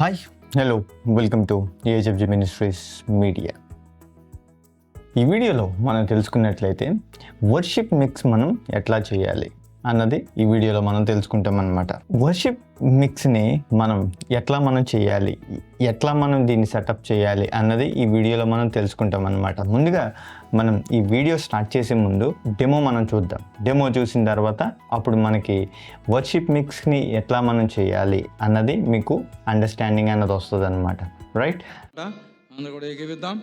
Hi hello welcome to AHFG ministries media. ఈ వీడియోలో మనం తెలుసుకున్నట్లయితే వర్షిప్ మిక్స్ మనం ఎట్లా చేయాలి అన్నది ఈ వీడియోలో మనం తెలుసుకుంటాం అన్నమాట. వర్షిప్ మిక్స్ని మనం చేయాలి, ఎట్లా మనం దీన్ని సెటప్ చేయాలి అన్నది ఈ వీడియోలో మనం తెలుసుకుంటాం అన్నమాట. ముందుగా మనం ఈ వీడియో స్టార్ట్ చేసే ముందు డెమో మనం చూద్దాం. డెమో చూసిన తర్వాత అప్పుడు మనకి వర్షిప్ మిక్స్ని ఎట్లా మనం చేయాలి అన్నది మీకు అండర్స్టాండింగ్ అన్నది వస్తుంది అన్నమాట. రైట్, అందరూ కూడా ఏకీవిద్దాం.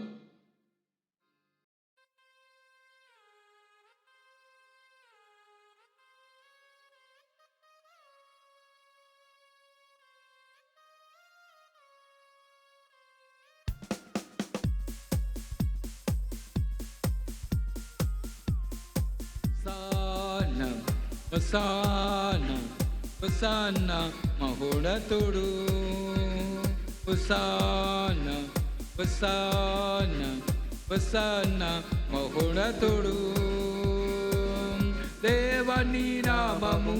హోసానా హోసానా మహోన్నతుడు, హోసానా హోసానా హోసానా మహోన్నతుడు, దేవని నామము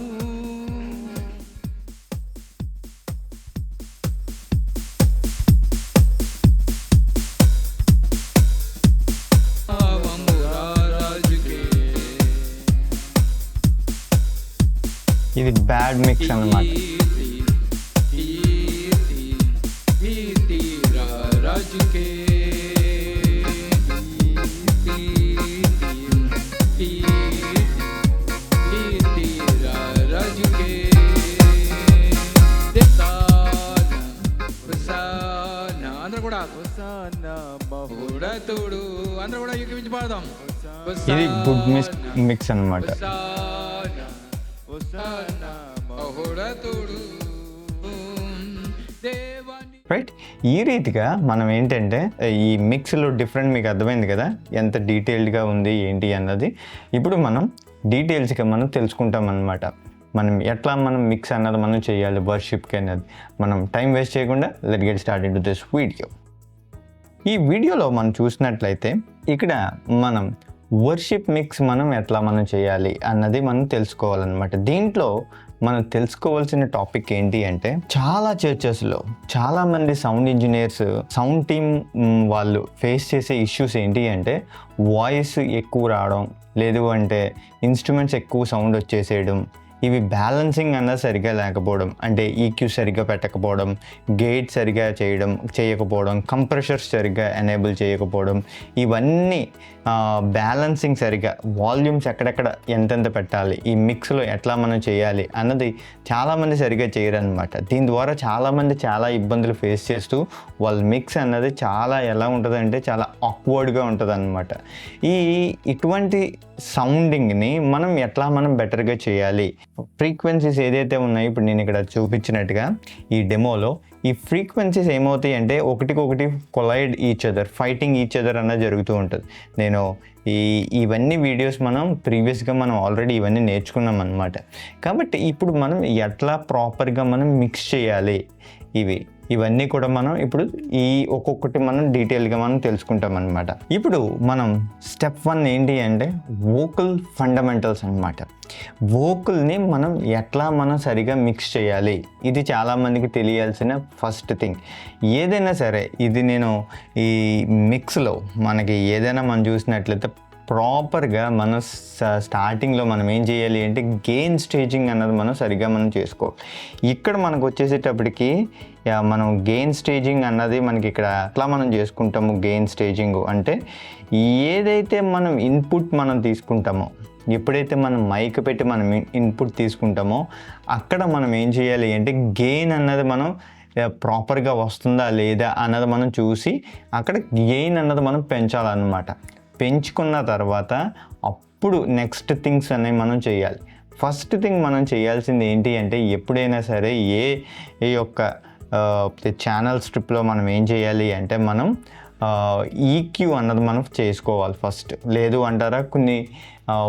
ఇది బ్యాడ్ మిక్స్ అన్నమాట. అందరూ కూడా మహోన్నతుడు, అందరూ కూడా ఏకీవించి పాడదాం. ఇది గుడ్ మిక్స్ అన్నమాట. రైట్, ఈ రీతిగా మనం ఏంటంటే ఈ మిక్స్లో డిఫరెంట్ మీకు అర్థమైంది కదా ఎంత డీటెయిల్డ్గా ఉంది ఏంటి అన్నది. ఇప్పుడు మనం డీటెయిల్స్గా మనం తెలుసుకుంటాం అన్నమాట. మనం ఎట్లా మిక్స్ అన్నది మనం చేయాలి వర్షిప్కి అన్నది. మనం టైం వేస్ట్ చేయకుండా let's get start into this video. ఈ వీడియోలో మనం చూసినట్లయితే ఇక్కడ మనం వర్షిప్ మిక్స్ ఎట్లా చేయాలి అన్నది మనం తెలుసుకోవాలన్నమాట. దీంట్లో మనం తెలుసుకోవాల్సిన టాపిక్ ఏంటి అంటే, చాలా చర్చెస్లో చాలామంది సౌండ్ ఇంజనీర్స్, సౌండ్ టీమ్ వాళ్ళు ఫేస్ చేసే ఇష్యూస్ ఏంటి అంటే, వాయిస్ ఎక్కువ రావడం, లేదు అంటే ఇన్స్ట్రుమెంట్స్ ఎక్కువ సౌండ్ వచ్చేసేయడం, ఇవి బ్యాలెన్సింగ్ అన్నది సరిగ్గా లేకపోవడం, అంటే ఈక్యూ సరిగ్గా పెట్టకపోవడం, గేట్ సరిగ్గా చేయకపోవడం, కంప్రెషర్స్ సరిగ్గా ఎనేబుల్ చేయకపోవడం, ఇవన్నీ బ్యాలెన్సింగ్ సరిగ్గా, వాల్యూమ్స్ ఎక్కడెక్కడ ఎంతెంత పెట్టాలి, ఈ మిక్స్లో ఎట్లా చేయాలి అన్నది చాలామంది సరిగ్గా చేయరనమాట. దీని ద్వారా చాలామంది చాలా ఇబ్బందులు ఫేస్ చేస్తూ వాళ్ళ మిక్స్ అన్నది చాలా ఎలా ఉంటుందంటే చాలా ఆక్వర్డ్గా ఉంటుంది అనమాట. ఇటువంటి సౌండింగ్ని ఎట్లా బెటర్గా చేయాలి, ఫ్రీక్వెన్సీస్ ఏదైతే ఉన్నాయో ఇప్పుడు నేను ఇక్కడ చూపించినట్టుగా ఈ డెమోలో ఈ ఫ్రీక్వెన్సీస్ ఏమవుతాయి అంటే ఒకటికొకటి collide each other, fighting each other అన్నది జరుగుతూ ఉంటుంది. నేను ఇవన్నీ వీడియోస్ ప్రీవియస్గా ఆల్రెడీ ఇవన్నీ నేర్చుకున్నాం అన్నమాట. కాబట్టి ఇప్పుడు ఎట్లా ప్రాపర్గా మిక్స్ చేయాలి ఇవన్నీ కూడా ఇప్పుడు ఒక్కొక్కటి డీటెయిల్గా తెలుసుకుంటాం అనమాట. ఇప్పుడు స్టెప్ 1 ఏంటి అంటే వోకల్ ఫండమెంటల్స్ అనమాట. వోకల్ని ఎట్లా సరిగా మిక్స్ చేయాలి, ఇది చాలామందికి తెలియాల్సిన ఫస్ట్ థింగ్. ఏదైనా సరే ఇది నేను ఈ మిక్స్లో ఏదైనా చూసినట్లయితే ప్రాపర్గా స్టార్టింగ్లో ఏం చేయాలి అంటే గెయిన్ స్టేజింగ్ అన్నది సరిగ్గా చేసుకోవాలి. ఇక్కడ వచ్చేసేటప్పటికి గెయిన్ స్టేజింగ్ అన్నది ఇక్కడ ఎట్లా చేసుకుంటాము. గెయిన్ స్టేజింగ్ అంటే ఏదైతే ఇన్పుట్ తీసుకుంటామో, ఎప్పుడైతే మైక్ పెట్టి ఇన్పుట్ తీసుకుంటామో అక్కడ ఏం చేయాలి అంటే గెయిన్ అన్నది ప్రాపర్గా వస్తుందా లేదా అన్నది చూసి అక్కడ గెయిన్ అన్నది పెంచాలన్నమాట. పెంచుకున్న తర్వాత అప్పుడు నెక్స్ట్ థింగ్స్ అనేవి చేయాలి. ఫస్ట్ థింగ్ చేయాల్సింది ఏంటి అంటే ఎప్పుడైనా సరే ఏ యొక్క ఛానల్ స్ట్రిప్లో ఏం చేయాలి అంటే ఈక్యూ అన్నది చేసుకోవాలి ఫస్ట్. లేదు అంటారా, కొన్ని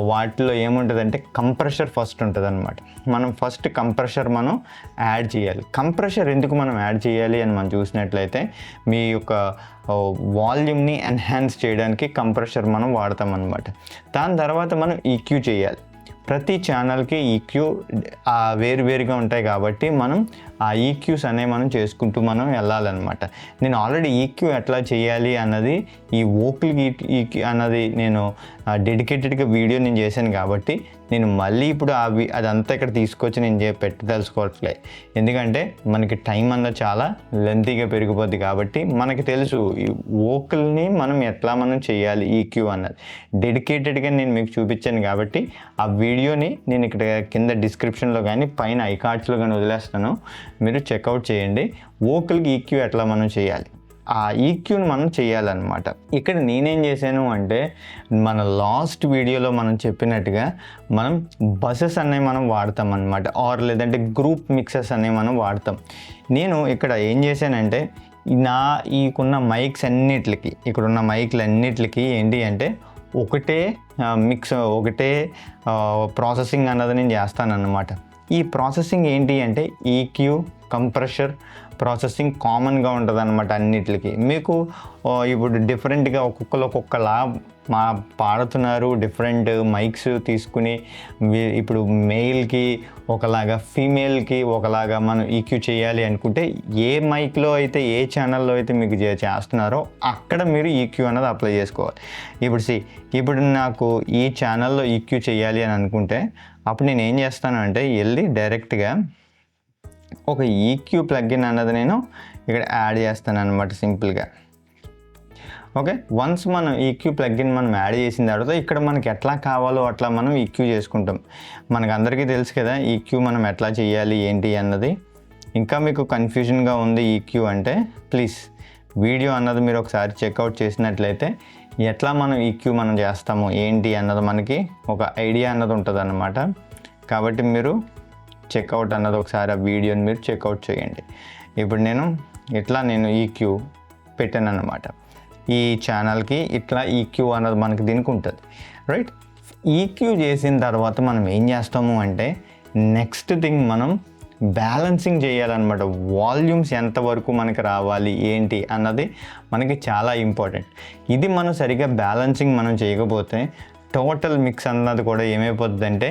వాటిలో ఏముంటుందంటే కంప్రెషర్ ఫస్ట్ ఉంటుంది అనమాట. ఫస్ట్ కంప్రెషర్ యాడ్ చేయాలి. కంప్రెషర్ ఎందుకు యాడ్ చేయాలి అని చూసినట్లయితే మీ యొక్క వాల్యూమ్ని ఎన్హాన్స్ చేయడానికి కంప్రెషర్ వాడతాం అనమాట. దాని తర్వాత ఈక్యూ చేయాలి. ప్రతి ఛానల్కి ఈక్యూ వేరువేరుగా ఉంటాయి కాబట్టి మనం ఆ ఈక్యూస్ అనేవి మనం చేసుకుంటూ మనం వెళ్ళాలన్నమాట. నేను ఆల్రెడీ ఈక్యూ ఎట్లా చేయాలి అన్నది, ఈ వోకల్ ఈక్యూ అన్నది నేను డెడికేటెడ్గా వీడియో నేను చేశాను కాబట్టి నేను మళ్ళీ ఇప్పుడు అదంతా ఇక్కడ తీసుకొచ్చి నేను పెట్టదలుచుకోవట్లే. ఎందుకంటే మనకి టైం అన్నది చాలా లెంతీగా పెరిగిపోద్ది కాబట్టి మనకి తెలుసు ఈ వోకల్ని మనం ఎట్లా మనం చేయాలి ఈక్యూ అన్నది డెడికేటెడ్గా నేను మీకు చూపించాను కాబట్టి ఆ వీడియోని నేను ఇక్కడ కింద డిస్క్రిప్షన్లో కానీ పైన ఐకార్డ్స్లో కానీ వదిలేస్తాను, మీరు చెక్అవుట్ చేయండి. వోకల్కి ఈక్యూ ఎట్లా మనం చేయాలి, ఆ ఈక్యూని మనం చేయాలన్నమాట. ఇక్కడ నేనేం చేశాను అంటే మన లాస్ట్ వీడియోలో మనం చెప్పినట్టుగా మనం బసెస్ అనేవి మనం వాడతాం అన్నమాట, ఆర్ లేదంటే గ్రూప్ మిక్సెస్ అనేవి మనం వాడతాం. నేను ఇక్కడ ఏం చేశానంటే ఈకున్న మైక్స్ అన్నిటికి, ఇక్కడున్న మైక్లు అన్నిటికి ఏంటి అంటే ఒకటే ప్రాసెసింగ్ అన్నది నేను చేస్తానన్నమాట. ఈ ప్రాసెసింగ్ ఏంటి అంటే ఈక్యూ, కంప్రెషర్ ప్రాసెసింగ్ కామన్గా ఉంటుంది అన్నమాట అన్నిటికి. మీకు ఇప్పుడు డిఫరెంట్గా ఒక్కొక్కలా పాడుతున్నారు, డిఫరెంట్ మైక్స్ తీసుకుని ఇప్పుడు మెయిల్కి ఒకలాగా, ఫీమేల్కి ఒకలాగా మనం ఈక్యూ చేయాలి అనుకుంటే ఏ మైక్లో అయితే ఏ ఛానల్లో అయితే మీకు చేస్తున్నారో అక్కడ మీరు ఈక్యూ అన్నది అప్లై చేసుకోవాలి. ఇప్పుడు నాకు ఈ ఛానల్లో ఈక్యూ చేయాలి అని అనుకుంటే అప్పుడు నేను ఏం చేస్తాను అంటే వెళ్ళి డైరెక్ట్గా ఒక ఈక్యూ ప్లగ్ఇన్ అన్నది నేను ఇక్కడ యాడ్ చేస్తాను అన్నమాట సింపుల్గా. ఓకే, వన్స్ మనం ఈక్యూ ప్లగ్ఇన్ మనం యాడ్ చేసిన తర్వాత ఇక్కడ మనకి ఎట్లా కావాలో అట్లా మనం ఈక్యూ చేసుకుంటాం. మనకు అందరికీ తెలుసు కదా ఈక్యూ మనం ఎట్లా చేయాలి ఏంటి అన్నది. ఇంకా మీకు కన్ఫ్యూజన్గా ఉంది ఈక్యూ అంటే ప్లీజ్ వీడియో అన్నది మీరు ఒకసారి చెక్అవుట్ చేసినట్లయితే ఎట్లా మనం ఈక్యూ మనం చేస్తాము ఏంటి అన్నది మనకి ఒక ఐడియా అన్నది ఉంటుంది అన్నమాట. కాబట్టి మీరు చెక్అవుట్ అన్నది ఒకసారి ఆ వీడియోని మీరు చెక్అవుట్ చేయండి. ఇప్పుడు నేను ఈక్యూ పెట్టాను అన్నమాట. ఈ ఛానల్కి ఇట్లా ఈక్యూ అన్నది మనకి దీనికి ఉంటుంది, రైట్. ఈక్యూ చేసిన తర్వాత మనం ఏం చేస్తాము అంటే నెక్స్ట్ థింగ్ మనం బ్యాలెన్సింగ్ చేయాలన్నమాట. వాల్యూమ్స్ ఎంతవరకు మనకి రావాలి ఏంటి అన్నది మనకి చాలా ఇంపార్టెంట్. ఇది మనం సరిగ్గా బ్యాలెన్సింగ్ మనం చేయకపోతే టోటల్ మిక్స్ అన్నది కూడా ఏమైపోద్ది అంటే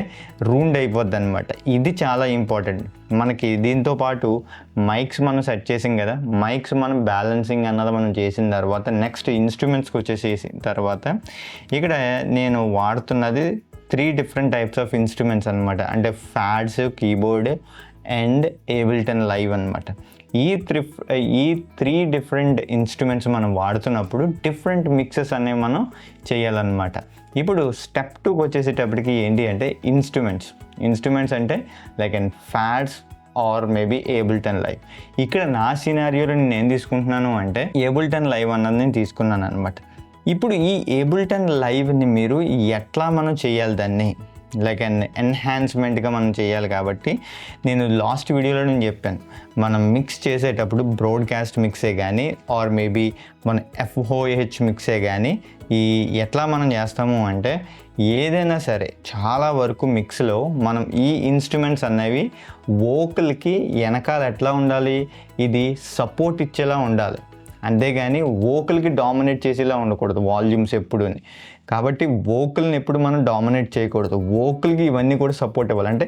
రూండ్ అయిపోద్ది అనమాట. ఇది చాలా ఇంపార్టెంట్ మనకి. దీంతో పాటు మైక్స్ మనం సెట్ చేసాం కదా, మైక్స్ మనం బ్యాలెన్సింగ్ అన్నది మనం చేసిన తర్వాత నెక్స్ట్ ఇన్స్ట్రుమెంట్స్కి వచ్చేసేసిన తర్వాత ఇక్కడ నేను వాడుతున్నది 3 different types ఆఫ్ ఇన్స్ట్రుమెంట్స్ అనమాట. అంటే ఫ్యాడ్స్, కీబోర్డ్ అండ్ ఏబుల్టన్ లైవ్ అనమాట. ఈ 3 different ఇన్స్ట్రుమెంట్స్ మనం వాడుతున్నప్పుడు డిఫరెంట్ మిక్సెస్ అనేవి మనం చేయాలన్నమాట. ఇప్పుడు స్టెప్ 2కి వచ్చేసేటప్పటికి ఏంటి అంటే ఇన్స్ట్రుమెంట్స్ అంటే like and pads or maybe Ableton Live. ఇక్కడ నా సినారియోలో నేను ఏం తీసుకుంటున్నాను అంటే ఏబుల్టన్ లైవ్ అన్నది నేను తీసుకున్నాను అనమాట. ఇప్పుడు ఈ ఏబుల్టన్ లైవ్ని మీరు ఎట్లా మనం చేయాలి, దాన్ని లైక్ ఎన్హాన్స్మెంట్గా మనం చేయాలి. కాబట్టి నేను లాస్ట్ వీడియోలో నేను చెప్పాను మనం మిక్స్ చేసేటప్పుడు బ్రాడ్కాస్ట్ మిక్సే కానీ ఆర్ మేబీ మన FOH మిక్సే కానీ ఎట్లా మనం చేస్తాము అంటే ఏదైనా సరే చాలా వరకు మిక్స్లో మనం ఈ ఇన్స్ట్రుమెంట్స్ అనేవి వోకల్కి వెనకాల ఎట్లా ఉండాలి, ఇది సపోర్ట్ ఇచ్చేలా ఉండాలి, అంతేగాని వోకల్కి డామినేట్ చేసేలా ఉండకూడదు వాల్యూమ్స్ ఎప్పుడు. కాబట్టి వోకల్ని ఎప్పుడు మనం డామినేట్ చేయకూడదు, వోకల్కి ఇవన్నీ కూడా సపోర్ట్ ఇవ్వాలి. అంటే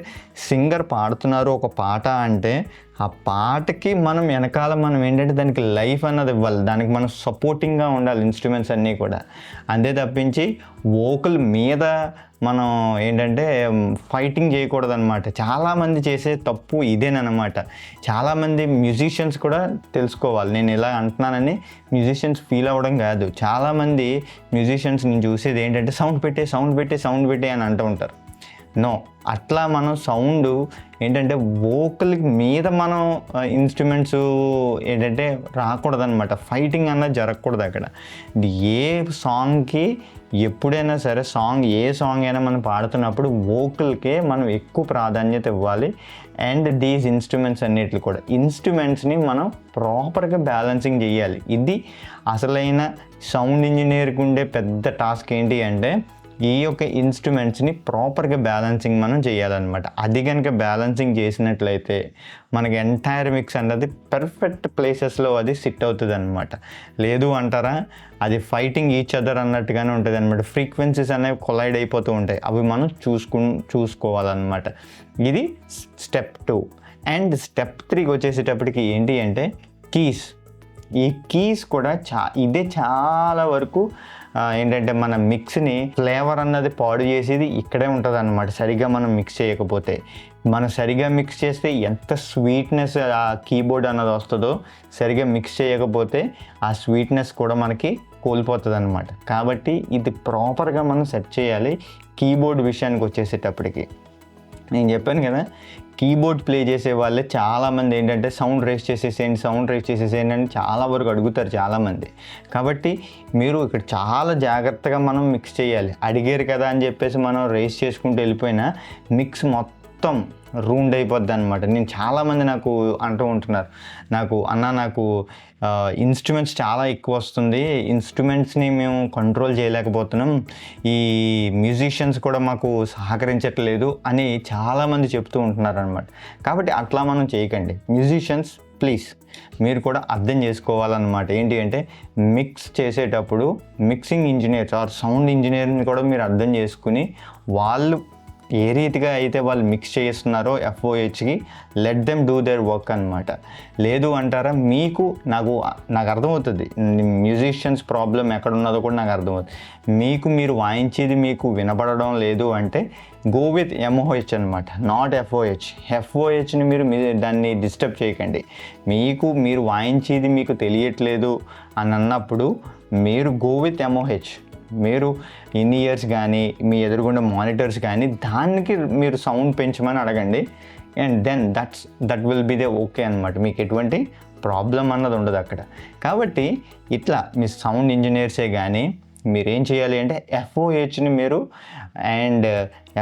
సింగర్ పాడుతున్నారు ఒక పాట అంటే ఆ పాటకి మనం వెనకాల మనం ఏంటంటే దానికి లైఫ్ అన్నది ఇవ్వాలి, దానికి మనం సపోర్టింగ్గా ఉండాలి ఇన్స్ట్రుమెంట్స్ అన్నీ కూడా. అంతే తప్పించి వోకల్ మీద మనం ఏంటంటే ఫైటింగ్ చేయకూడదు అనమాట. చాలామంది చేసే తప్పు ఇదేనమాట. చాలామంది మ్యూజిషియన్స్ కూడా తెలుసుకోవాలి, నేను ఇలా అంటున్నానని మ్యూజిషియన్స్ ఫీల్ అవ్వడం కాదు. చాలామంది మ్యూజిషియన్స్ నేను చూసేది ఏంటంటే సౌండ్ పెట్టే అని అంటూ ఉంటారు. నో, అట్లా మనం సౌండ్ ఏంటంటే వోకల్ మీద మనం ఇన్స్ట్రుమెంట్స్ ఏంటంటే రాకూడదనమాట, ఫైటింగ్ అన్నది జరగకూడదు అక్కడ. ఏ సాంగ్కి ఎప్పుడైనా సరే ఏ సాంగ్ అయినా మనం పాడుతున్నప్పుడు వోకల్కే మనం ఎక్కువ ప్రాధాన్యత ఇవ్వాలి. అండ్ దీస్ ఇన్స్ట్రుమెంట్స్ అన్నిటిని కూడా ఇన్స్ట్రుమెంట్స్ని మనం ప్రాపర్గా బ్యాలెన్సింగ్ చేయాలి. ఇది అసలైన సౌండ్ ఇంజనీర్కి ఉండే పెద్ద టాస్క్ ఏంటి అంటే ఈ యొక్క ఇన్స్ట్రుమెంట్స్ని ప్రాపర్గా బ్యాలెన్సింగ్ మనం చేయాలన్నమాట. అది కనుక బ్యాలెన్సింగ్ చేసినట్లయితే మనకి ఎంటైర్ మిక్స్ అన్నది పర్ఫెక్ట్ ప్లేసెస్లో అది సిట్ అవుతుంది అనమాట. లేదు అంటారా, అది ఫైటింగ్ ఈచ్ అదర్ అన్నట్టుగానే ఉంటుంది అనమాట. ఫ్రీక్వెన్సీస్ అనేవి కొలైడ్ అయిపోతూ ఉంటాయి, అవి మనం చూసుకోవాలన్నమాట. ఇది స్టెప్ 2. అండ్ స్టెప్ 3కి వచ్చేసేటప్పటికి ఏంటి అంటే కీస్. ఈ కీస్ కూడా ఇదే చాలా వరకు ఏంటంటే మన మిక్స్ని ఫ్లేవర్ అన్నది పాడు చేసేది ఇక్కడే ఉంటుంది అన్నమాట. సరిగ్గా మనం మిక్స్ చేయకపోతే, మనం సరిగ్గా మిక్స్ చేస్తే ఎంత స్వీట్నెస్ ఆ కీబోర్డ్ అన్నది వస్తుందో, సరిగ్గా మిక్స్ చేయకపోతే ఆ స్వీట్నెస్ కూడా మనకి కోల్పోతుంది అనమాట. కాబట్టి ఇది ప్రాపర్గా మనం సెట్ చేయాలి. కీబోర్డ్ విషయానికి వచ్చేసేటప్పటికి నేను చెప్పాను కదా, కీబోర్డ్ ప్లే చేసే వాళ్ళే చాలామంది ఏంటంటే సౌండ్ రేస్ చేసేసేయండి అని చాలా వరకు అడుగుతారు చాలామంది. కాబట్టి మీరు ఇక్కడ చాలా జాగ్రత్తగా మనం మిక్స్ చేయాలి. అడిగారు కదా అని చెప్పేసి మనం రేస్ చేసుకుంటూ వెళ్ళిపోయినా మిక్స్ మొత్తం రూండ్ అయిపోద్ది అనమాట. నేను చాలామంది నాకు అంటూ ఉంటున్నారు, నాకు ఇన్స్ట్రుమెంట్స్ చాలా ఎక్కువ వస్తుంది, ఇన్స్ట్రుమెంట్స్ని మేము కంట్రోల్ చేయలేకపోతున్నాం, ఈ మ్యూజిషియన్స్ కూడా మాకు సహకరించట్లేదు అని చాలామంది చెప్తూ ఉంటున్నారు అనమాట. కాబట్టి అట్లా మనం చేయకండి. మ్యూజిషియన్స్ ప్లీజ్ మీరు కూడా అర్థం చేసుకోవాలన్నమాట. ఏంటి అంటే మిక్స్ చేసేటప్పుడు మిక్సింగ్ ఇంజనీర్స్ ఆర్ సౌండ్ ఇంజనీర్ని కూడా మీరు అర్థం చేసుకుని వాళ్ళు ఏ రీతిగా అయితే వాళ్ళు మిక్స్ చేస్తున్నారో FOHకి let them do their work అనమాట. లేదు అంటారా, నాకు అర్థమవుతుంది మ్యూజిషియన్స్ ప్రాబ్లం ఎక్కడ ఉన్నదో కూడా నాకు అర్థమవుతుంది. మీరు వాయించేది మీకు వినపడడం లేదు అంటే గో విత్ MOH అనమాట, నాట్ FOH. FOHని మీరు దాన్ని డిస్టర్బ్ చేయకండి. మీరు వాయించేది మీకు తెలియట్లేదు అని అన్నప్పుడు మీరు గో విత్ MOH. మీరు ఇన్ ఇయర్స్ కానీ మీ ఎదురుగుండా మానిటర్స్ కానీ దానికి మీరు సౌండ్ పెంచమని అడగండి. And then that will be they okay అనమాట. మీకు ఎటువంటి ప్రాబ్లం అన్నది ఉండదు అక్కడ. కాబట్టి ఇట్లా మీ సౌండ్ ఇంజనీర్సే కానీ మీరేం చేయాలి అంటే FOHని మీరు అండ్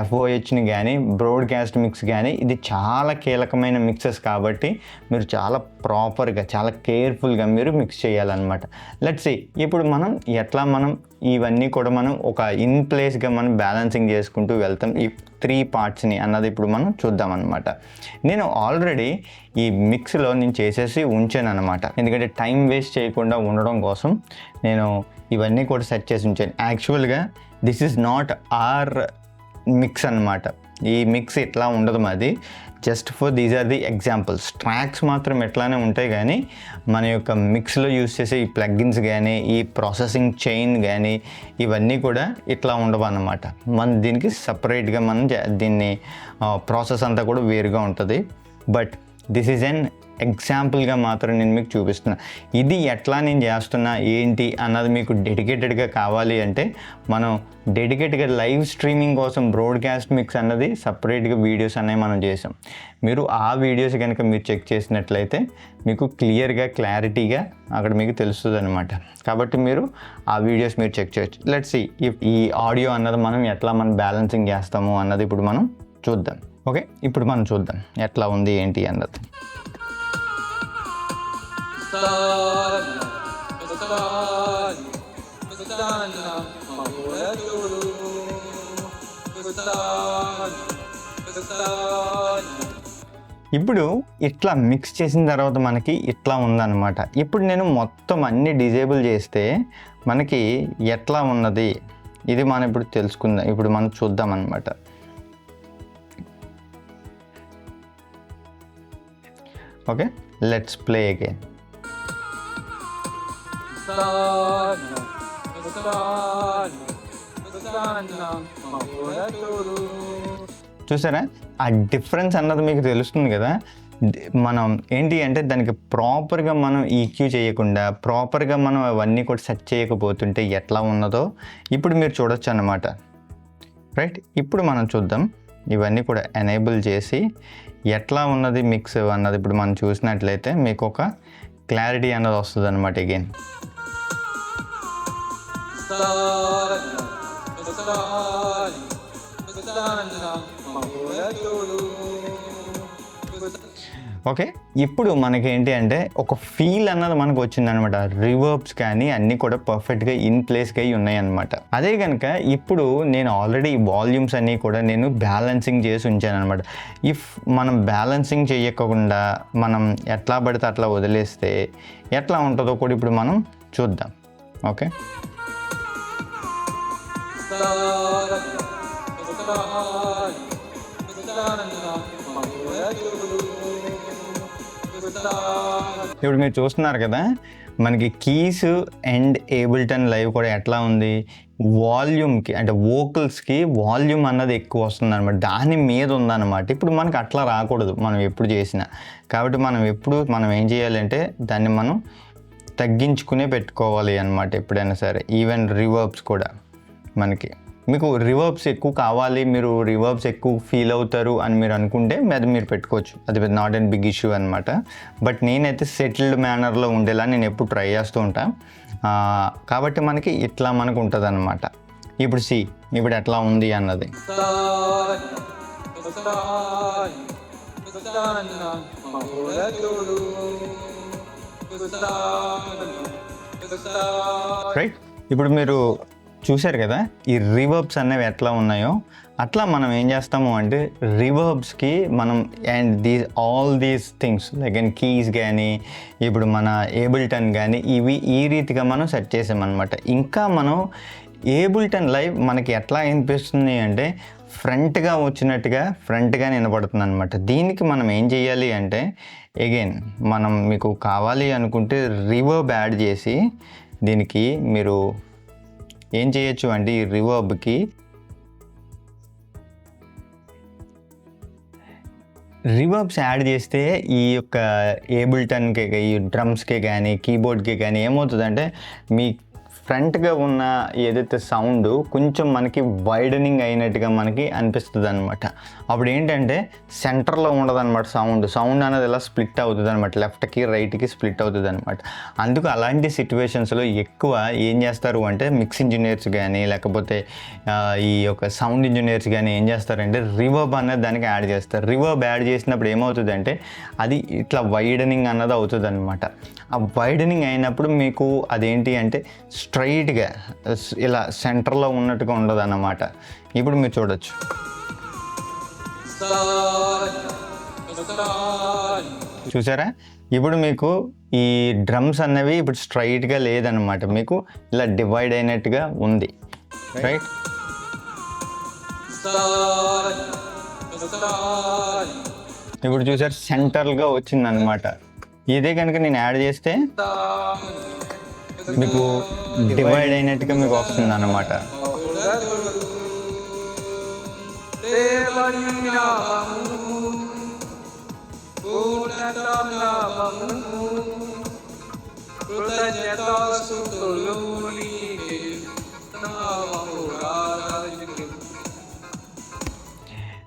FOHని కానీ బ్రాడ్కాస్ట్ మిక్స్ కానీ ఇది చాలా కీలకమైన మిక్సెస్ కాబట్టి మీరు చాలా ప్రాపర్గా చాలా కేర్ఫుల్గా మీరు మిక్స్ చేయాలన్నమాట. లెట్స్ సీ ఇప్పుడు మనం ఇవన్నీ కూడా మనం ఒక ఇన్ ప్లేస్గా మనం బ్యాలెన్సింగ్ చేసుకుంటూ వెళ్తాం ఈ 3 పార్ట్స్ని అన్నది ఇప్పుడు మనం చూద్దాం అనమాట. నేను ఆల్రెడీ ఈ మిక్స్లో నేను చేసేసి ఉంచాను అనమాట. ఎందుకంటే టైం వేస్ట్ చేయకుండా ఉండడం కోసం నేను ఇవన్నీ కూడా సెట్ చేసి ఉంచాను. యాక్చువల్గా this is not our mix అనమాట. ఈ మిక్స్ ఇట్లా ఉండదు మాది. Just for these are the examples. Tracks మాత్రం ఎట్లానే ఉంటాయి కానీ మన యొక్క మిక్స్లో యూస్ చేసే ఈ ప్లగ్గిన్స్ కానీ ఈ ప్రాసెసింగ్ చైన్ కానీ ఇవన్నీ కూడా ఇట్లా ఉండవు అన్నమాట. దీనికి సపరేట్గా దీన్ని ప్రాసెస్ అంతా కూడా వేరుగా ఉంటుంది. బట్ దిస్ ఈజ్ ఎన్ ఎగ్జాంపుల్గా మాత్రం నేను మీకు చూపిస్తున్నా. ఇది ఎట్లా నేను చేస్తున్నా ఏంటి అన్నది మీకు డెడికేటెడ్గా కావాలి అంటే మనం డెడికేటెడ్గా లైవ్ స్ట్రీమింగ్ కోసం బ్రాడ్కాస్ట్ మిక్స్ అన్నది సపరేట్గా వీడియోస్ అనేవి మనం చేసాం. మీరు ఆ వీడియోస్ కనుక మీరు చెక్ చేసినట్లయితే మీకు క్లారిటీగా అక్కడ మీకు తెలుస్తుంది అనమాట. కాబట్టి మీరు ఆ వీడియోస్ మీరు చెక్ చేయొచ్చు. లెట్స్ సీ ఈ ఆడియో అన్నది మనం ఎట్లా బ్యాలెన్సింగ్ చేస్తాము అన్నది ఇప్పుడు మనం చూద్దాం. ఓకే, ఇప్పుడు మనం చూద్దాం ఎట్లా ఉంది ఏంటి అన్నది. ఇప్పుడు ఇట్లా మిక్స్ చేసిన తర్వాత మనకి ఇట్లా ఉందన్నమాట. ఇప్పుడు నేను మొత్తం అన్ని డిజేబుల్ చేస్తే మనకి ఎట్లా ఉన్నది ఇది మనం ఇప్పుడు తెలుసుకుందాం. ఇప్పుడు మనం చూద్దాం అన్నమాట. Okay, let's play again. చూసారా ఆ డిఫరెన్స్ అన్నది మీకు తెలుస్తుంది కదా. మనం ఏంటి అంటే దానికి ప్రాపర్గా మనం ఈక్యూ చేయకుండా ప్రాపర్గా మనం అవన్నీ కూడా సెట్ చేయకపోతుంటే ఎట్లా ఉన్నదో ఇప్పుడు మీరు చూడొచ్చు అన్నమాట. రైట్, ఇప్పుడు మనం చూద్దాం. ఇవన్నీ కూడా ఎనేబుల్ చేసి ఎట్లా ఉన్నది మిక్స్ అన్నది ఇప్పుడు మనం చూసినట్లయితే మీకు ఒక క్లారిటీ అన్నది వస్తుంది అనమాట. అగైన్ ఓకే, ఇప్పుడు మనకి ఏంటి అంటే ఒక ఫీల్ అన్నది మనకు వచ్చిందనమాట. రివర్బ్స్ కానీ అన్నీ కూడా పర్ఫెక్ట్గా ఇన్ ప్లేస్గా అయి ఉన్నాయి అనమాట. అదే కనుక ఇప్పుడు నేను ఆల్రెడీ వాల్యూమ్స్ అన్నీ కూడా నేను బ్యాలెన్సింగ్ చేసి ఉంచాను అనమాట. ఇఫ్ మనం బ్యాలెన్సింగ్ చేయకుండా మనం ఎట్లా పడితే అట్లా వదిలేస్తే ఎట్లా ఉంటుందో కూడా ఇప్పుడు మనం చూద్దాం. ఓకే, ఇప్పుడు మీరు చూస్తున్నారు కదా మనకి కీస్ అండ్ ఏబుల్టన్ లైవ్ కూడా ఎట్లా ఉంది, వాల్యూమ్కి అంటే వోకల్స్కి వాల్యూమ్ అన్నది ఎక్కువ వస్తుంది అనమాట, దాని మీద ఉందన్నమాట. ఇప్పుడు మనకి అట్లా రాకూడదు మనం ఎప్పుడు చేసినా. కాబట్టి మనం ఏం చేయాలంటే దాన్ని మనం తగ్గించుకునే పెట్టుకోవాలి అన్నమాట ఎప్పుడైనా సరే. ఈవెన్ రివర్బ్స్ కూడా మీకు రివర్బ్స్ ఎక్కువ కావాలి, మీరు రివర్బ్స్ ఎక్కువ ఫీల్ అవుతారు అని మీరు అనుకుంటే అది మీరు పెట్టుకోవచ్చు, అది నాట్ అండ్ బిగ్ ఇష్యూ అనమాట. బట్ నేనైతే సెటిల్డ్ మేనర్లో ఉండేలా నేను ఎప్పుడు ట్రై చేస్తూ ఉంటాను. కాబట్టి మనకి ఇట్లా మనకు ఉంటుంది అనమాట. ఇప్పుడు ఎట్లా ఉంది అన్నది. రైట్, ఇప్పుడు మీరు చూశారు కదా ఈ రివర్బ్స్ అనేవి ఎట్లా ఉన్నాయో. అట్లా మనం ఏం చేస్తాము అంటే రివర్బ్స్కి మనం and all these things like and keys కానీ ఇప్పుడు మన ఏబుల్టన్ కానీ ఇవి ఈ రీతిగా మనం సెట్ చేసామన్నమాట. ఇంకా మనం ఏబుల్టన్ లైవ్ మనకి ఎట్లా వినిపిస్తుంది అంటే ఫ్రంట్గా వినపడుతుంది అనమాట. దీనికి మనం ఏం చేయాలి అంటే అగైన్ మనం మీకు కావాలి అనుకుంటే రివర్బ్ యాడ్ చేసి దీనికి మీరు ఏం చేయొచ్చు అంటే ఈ రివర్బ్కి రివర్బ్స్ యాడ్ చేస్తే ఈ యొక్క ఏబుల్టన్కి ఈ డ్రమ్స్కి కానీ కీబోర్డ్కి కానీ ఏమవుతుందంటే మీ ఫ్రంట్గా ఉన్న ఏదైతే సౌండ్ కొంచెం మనకి వైడనింగ్ అయినట్టుగా మనకి అనిపిస్తుంది అనమాట. అప్పుడు ఏంటంటే సెంటర్లో ఉండదు అనమాట, సౌండ్ అనేది ఇలా స్ప్లిట్ అవుతుంది అనమాట, లెఫ్ట్కి రైట్కి స్ప్లిట్ అవుతుంది అనమాట. అందుకు అలాంటి సిచ్యువేషన్స్లో ఎక్కువ ఏం చేస్తారు అంటే మిక్స్ ఇంజనీర్స్ కానీ లేకపోతే ఈ యొక్క సౌండ్ ఇంజనీర్స్ కానీ ఏం చేస్తారంటే రివర్బ్ అనేది దానికి యాడ్ చేస్తారు. రివర్బ్ యాడ్ చేసినప్పుడు ఏమవుతుందంటే అది ఇట్లా వైడనింగ్ అన్నది అవుతుంది అనమాట. ఆ వైడనింగ్ అయినప్పుడు మీకు అదేంటి అంటే స్ట్రైట్గా ఇలా సెంటర్లో ఉన్నట్టుగా ఉండదు అన్నమాట. ఇప్పుడు మీరు చూడొచ్చు, చూసారా? ఇప్పుడు మీకు ఈ డ్రమ్స్ అన్నవి ఇప్పుడు స్ట్రైట్గా లేదన్నమాట, మీకు ఇలా డివైడ్ అయినట్టుగా ఉంది. రైట్, ఇప్పుడు చూసారు సెంటర్గా వచ్చింది అనమాట. ఇదే కనుక నేను యాడ్ చేస్తే మీకు డివైడ్ అయినట్టుగా మీకు వస్తుంది అన్నమాట.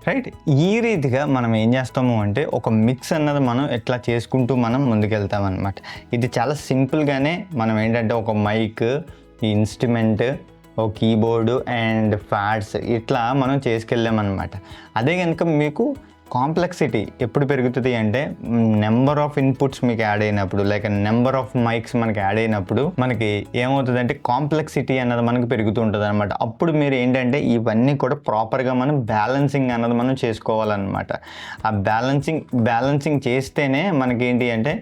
రైట్, ఈ రీతిగా మనం ఏం చేస్తాము అంటే ఒక మిక్స్ అన్నది మనం ఎట్లా చేసుకుంటూ మనం ముందుకెళ్తాం అనమాట. ఇది చాలా సింపుల్గానే మనం ఏంటంటే ఒక మైక్, ఇన్స్ట్రుమెంట్, ఒక కీబోర్డు అండ్ ప్యాడ్స్ ఇట్లా మనం చేసుకెళ్ళామన్నమాట. అదే కనుక మీకు కాంప్లెక్సిటీ ఎప్పుడు పెరుగుతుంది అంటే నెంబర్ ఆఫ్ ఇన్పుట్స్ మీకు యాడ్ అయినప్పుడు, లైక్ నెంబర్ ఆఫ్ మైక్స్ మనకి యాడ్ అయినప్పుడు మనకి ఏమవుతుంది అంటే కాంప్లెక్సిటీ అన్నది మనకి పెరుగుతూ ఉంటుంది అనమాట. అప్పుడు మీరు ఏంటంటే ఇవన్నీ కూడా ప్రాపర్గా మనం బ్యాలెన్సింగ్ అన్నది మనం చేసుకోవాలన్నమాట. ఆ బ్యాలెన్సింగ్ చేస్తేనే మనకి ఏంటి అంటే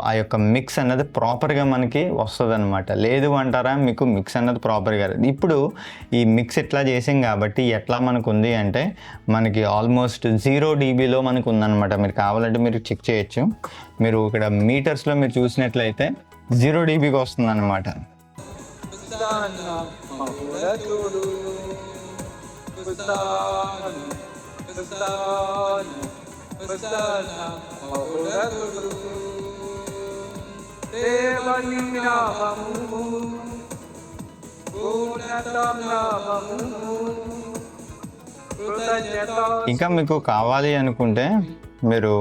ఆ యొక్క మిక్స్ అన్నది ప్రాపర్గా మనకి వస్తుంది అనమాట. లేదు అంటారా మీకు మిక్స్ అన్నది ప్రాపర్గా. ఇప్పుడు ఈ మిక్స్ ఎట్లా చేసాం కాబట్టి ఎట్లా మనకు ఉంది అంటే మనకి ఆల్మోస్ట్ 0 dBలో మనకు ఉందన్నమాట. మీరు కావాలంటే మీరు చెక్ చేయొచ్చు. మీరు ఇక్కడ మీటర్స్లో మీరు చూసినట్లయితే 0 dBకి వస్తుంది అన్నమాట. ఇంకా మీకు కావాలి అనుకుంటే మీరు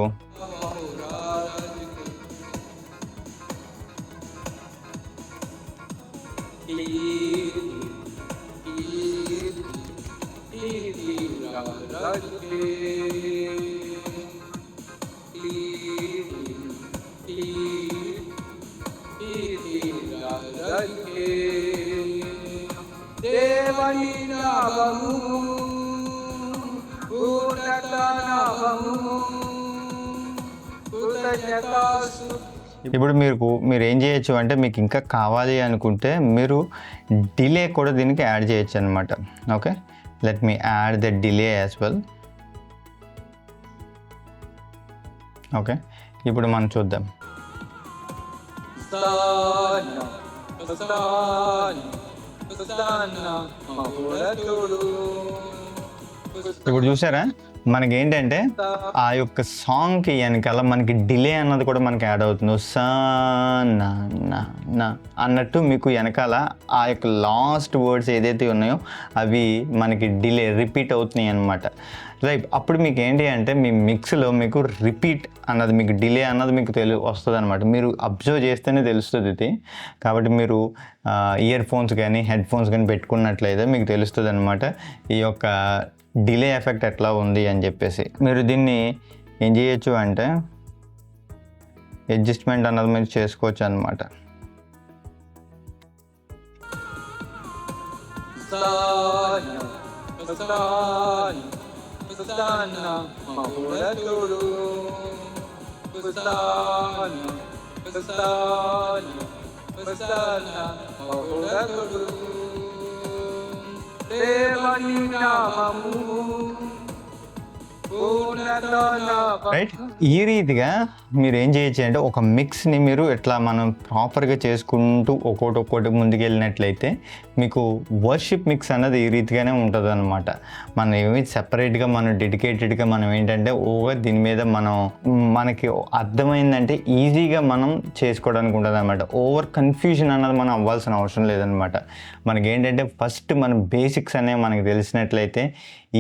ఇప్పుడు మీరు ఏం చేయొచ్చు అంటే మీకు ఇంకా కావాలి అనుకుంటే మీరు డిలే కూడా దీనికి యాడ్ చేయొచ్చు అనమాట. Okay, let me add the delay as well. Okay, ఇప్పుడు మనం చూద్దాం. ఇప్పుడు చూసారా, మనకి ఏంటంటే ఆ యొక్క సాంగ్కి వెనకాల మనకి డిలే అన్నది కూడా మనకి యాడ్ అవుతుంది. సా నా నా నా అన్నట్టు మీకు వెనకాల ఆ యొక్క లాస్ట్ వర్డ్స్ ఏదైతే ఉన్నాయో అవి మనకి డిలే రిపీట్ అవుతున్నాయి అన్నమాట. రైట్, అప్పుడు మీకు ఏంటి అంటే మీ మిక్స్లో మీకు రిపీట్ అన్నది మీకు డిలే అన్నది మీకు వస్తుంది అనమాట. మీరు అబ్జర్వ్ చేస్తేనే తెలుస్తుంది ఇది. కాబట్టి మీరు ఇయర్ ఫోన్స్ కానీ హెడ్ ఫోన్స్ కానీ పెట్టుకున్నట్లయితే మీకు తెలుస్తుంది అనమాట ఈ యొక్క డిలే ఎఫెక్ట్ ఎట్లా ఉంది అని చెప్పేసి. మీరు దీన్ని ఏం చేయొచ్చు అంటే అడ్జస్ట్మెంట్ అన్నది మీరు చేసుకోవచ్చు అనమాట. రైట్, ఈ రీతిగా మీరు ఏం చేయొచ్చు అంటే ఒక మిక్స్ని మీరు ఎట్లా మనం ప్రాపర్గా చేసుకుంటూ ఒక్కొక్కటి ముందుకెళ్ళినట్లయితే మీకు వర్షిప్ మిక్స్ అన్నది ఈ రీతిగానే ఉంటుంది అనమాట. మనం ఏమి సెపరేట్గా మనం డెడికేటెడ్గా మనం ఏంటంటే దీని మీద మనకి అర్థమైందంటే ఈజీగా మనం చేసుకోవడానికి ఉంటుంది అనమాట. ఓవర్ కన్ఫ్యూజన్ అన్నది మనం అవ్వాల్సిన అవసరం లేదనమాట. మనకి ఏంటంటే ఫస్ట్ మన బేసిక్స్ అనేవి మనకి తెలిసినట్లయితే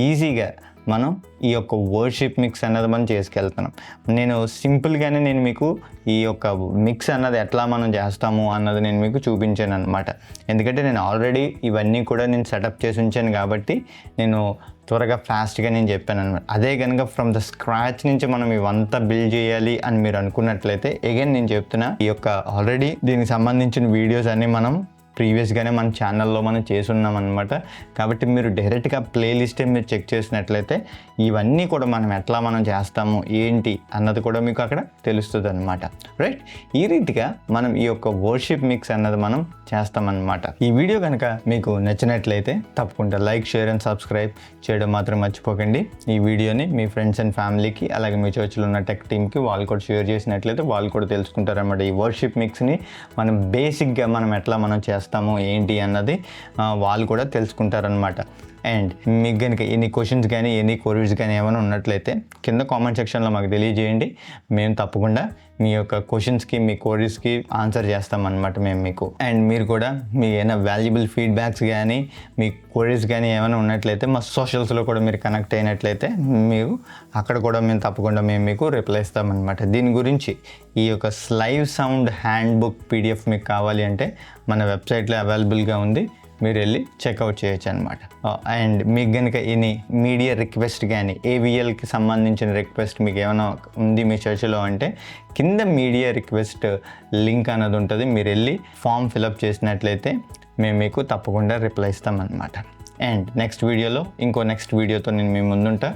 ఈజీగా మనం ఈ యొక్క వర్షిప్ మిక్స్ అన్నది మనం చేసుకెళ్తున్నాం. నేను సింపుల్గానే నేను మీకు ఈ యొక్క మిక్స్ అన్నది ఎట్లా మనం చేస్తాము అన్నది నేను మీకు చూపించాను అనమాట. ఎందుకంటే నేను ఆల్రెడీ ఇవన్నీ కూడా నేను సెటప్ చేసి ఉంచాను కాబట్టి నేను త్వరగా ఫాస్ట్గా నేను చెప్పాను అనమాట. అదే కనుక ఫ్రమ్ ద స్క్రాచ్ నుంచి మనం ఇవంతా బిల్డ్ చేయాలి అని మీరు అనుకున్నట్లయితే అగైన్ నేను చెప్తున్నా, ఈ యొక్క ఆల్రెడీ దీనికి సంబంధించిన వీడియోస్ అన్నీ మనం ప్రీవియస్గానే మన ఛానల్లో మనం చేసున్నాం అనమాట. కాబట్టి మీరు డైరెక్ట్గా ప్లేలిస్టే మీరు చెక్ చేసినట్లయితే ఇవన్నీ కూడా మనం చేస్తాము ఏంటి అన్నది కూడా మీకు అక్కడ తెలుస్తుంది అనమాట. రైట్, ఈ రీతిగా మనం ఈ యొక్క వర్షిప్ మిక్స్ అన్నది మనం చేస్తామన్నమాట. ఈ వీడియో కనుక మీకు నచ్చినట్లయితే తప్పకుండా లైక్, షేర్ అండ్ సబ్స్క్రైబ్ చేయడం మాత్రం మర్చిపోకండి. ఈ వీడియోని మీ ఫ్రెండ్స్ అండ్ ఫ్యామిలీకి అలాగే మీ చర్చ్లో ఉన్న టెక్ టీమ్కి వాళ్ళు కూడా షేర్ చేసినట్లయితే వాళ్ళు కూడా తెలుసుకుంటారన్నమాట. ఈ వర్షిప్ మిక్స్ని మనం బేసిక్గా ఎట్లా చేస్తాము ఏంటి అన్నది వాళ్ళు కూడా తెలుసుకుంటారనమాట. అండ్ మీకు కనుక ఎనీ క్వశ్చన్స్ కానీ ఎనీ క్వరీస్ కానీ ఏమైనా ఉన్నట్లయితే కింద కామెంట్ సెక్షన్లో మాకు తెలియజేయండి. మేము తప్పకుండా మీ యొక్క క్వశ్చన్స్కి మీ క్వరీస్కి ఆన్సర్ చేస్తామన్నమాట మేము మీకు. అండ్ మీరు కూడా మీ ఏమైనా వాల్యుబుల్ ఫీడ్బ్యాక్స్ కానీ మీ క్వరీస్ కానీ ఏమైనా ఉన్నట్లయితే మా సోషల్స్లో కూడా మీరు కనెక్ట్ అయినట్లయితే మీరు అక్కడ కూడా తప్పకుండా మేము మీకు రిప్లై ఇస్తామన్నమాట. దీని గురించి ఈ యొక్క live sound hand book PDF మీకు కావాలి అంటే మన వెబ్సైట్లో అవైలబుల్గా ఉంది, మీరు వెళ్ళి చెక్అవుట్ చేయొచ్చు అనమాట. అండ్ మీకు కనుక ఎనీ మీడియా రిక్వెస్ట్ కానీ AVLకి సంబంధించిన రిక్వెస్ట్ మీకు ఏమైనా ఉంది మీ చర్చ్లో అంటే కింద మీడియా రిక్వెస్ట్ లింక్ అన్నది ఉంటుంది, మీరు వెళ్ళి ఫామ్ ఫిలప్ చేసినట్లయితే మేము మీకు తప్పకుండా రిప్లై ఇస్తామన్నమాట. అండ్ నెక్స్ట్ వీడియోతో నేను మీ ముందుంటా.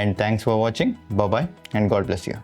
And thanks for watching. Bye and god bless you.